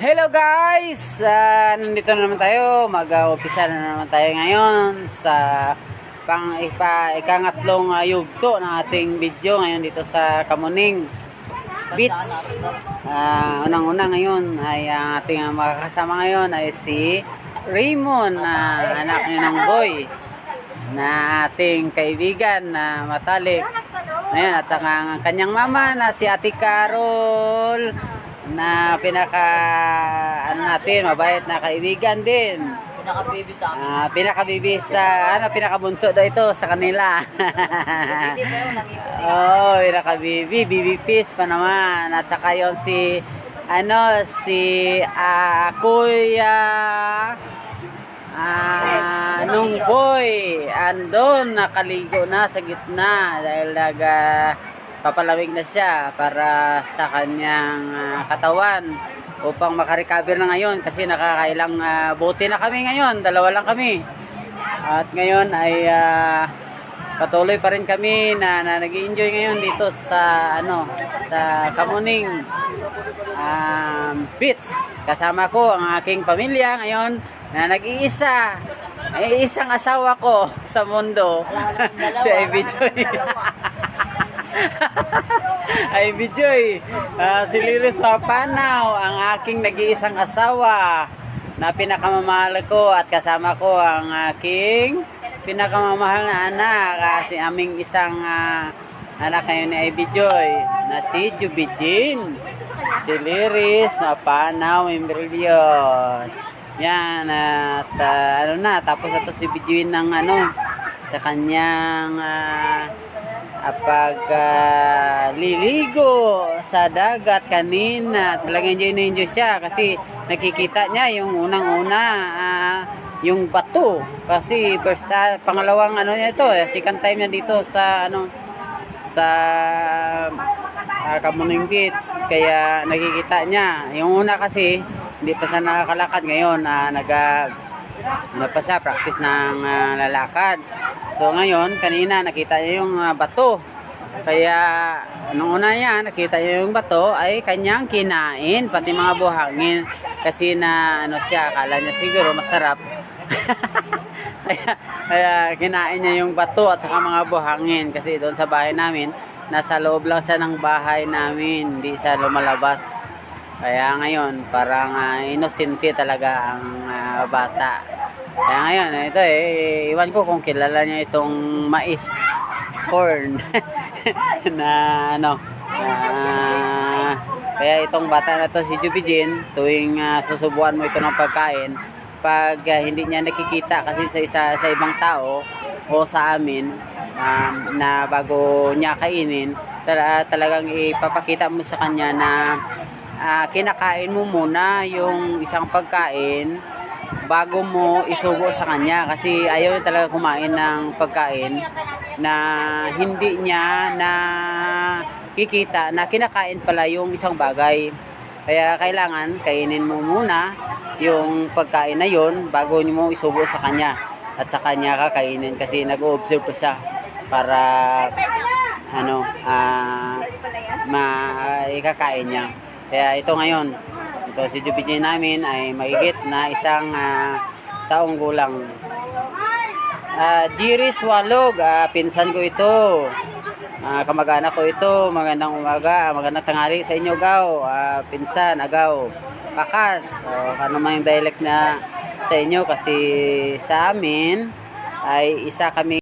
Hello guys! Nandito na naman tayo. Mag-umpisa na naman tayo ngayon sa ikangatlong yugto ng ating video ngayon dito sa Kamuning Beach. Unang-una ngayon ay ang ating makakasama ngayon ay si Raymond, anak ni Nong Boy, na ating kaibigan na matalik. Ayan, at ang kanyang mama na si Ate Carol, na mabait na kaibigan din. Pinakabunso daw ito sa kanila. Baby Peace pa naman. At saka yon si Kuya Nong Boy, andon nakaligo na sa gitna dahil papalawig na siya para sa kanyang katawan upang makarecover na ngayon kasi nakakailang bote na kami ngayon, dalawa lang kami. At ngayon ay patuloy pa rin kami na nag-i-enjoy ngayon dito sa sa Kamuning Beach. Kasama ko ang aking pamilya ngayon na nag-iisa. Ay isang asawa ko sa mundo. Si Ivy Joy. Ivy Joy. Si Liris Mapanaw, ang aking nag-iisang asawa na pinakamamahal ko, at kasama ko ang aking pinakamamahal na anak, si aming isang anak ngayon ni Ivy Joy na si Jubijin. Si Liris Mapanaw Imbrilios. Yan, at tapos na to si Bijuin ng sa kanyang liligo sa dagat kanina. Talagang enjoy siya kasi nakikita niya yung unang-una yung bato, kasi pangalawang niya ito, second time niya dito sa sa Kamuning Beach, kaya nakikita niya. Yung una kasi hindi pa siya nakakalakad, ngayon pa siya practice ng lalakad. So ngayon, kanina nakita niya yung bato. Kaya nung una niya nakita niya yung bato ay kanyang kinain, pati mga buhangin. Kasi siya, akala niya siguro masarap. kaya kinain niya yung bato at saka mga buhangin. Kasi doon sa bahay namin, nasa loob lang siya ng bahay namin, hindi siya lumalabas. Kaya ngayon, parang inosente talaga ang bata. Kaya ngayon, ito iwan ko kung kilala niya itong mais, corn, kaya itong bata na to, si Jubijin, tuwing susubuan mo ito ng pagkain, pag hindi niya nakikita kasi sa ibang tao o sa amin, na bago niya kainin, talagang ipapakita mo sa kanya na kinakain mo muna yung isang pagkain bago mo isubo sa kanya, kasi ayaw niya talaga kumain ng pagkain na hindi niya na kikita na kinakain pala yung isang bagay. Kaya kailangan kainin mo muna yung pagkain na yon bago mo isubo sa kanya, at sa kanya kakainin, kasi nag-o-observe pa siya para ikakain niya. Kaya ito ngayon, ito si Jubijin namin ay mahigit na isang taong gulang. Jiris Walog, pinsan ko ito. Kamag-anak ko ito. Magandang umaga, magandang tanghali sa inyo, gaw. Pinsan, agaw, pakas. Ano man yung dialect na sa inyo, kasi sa amin ay isa kami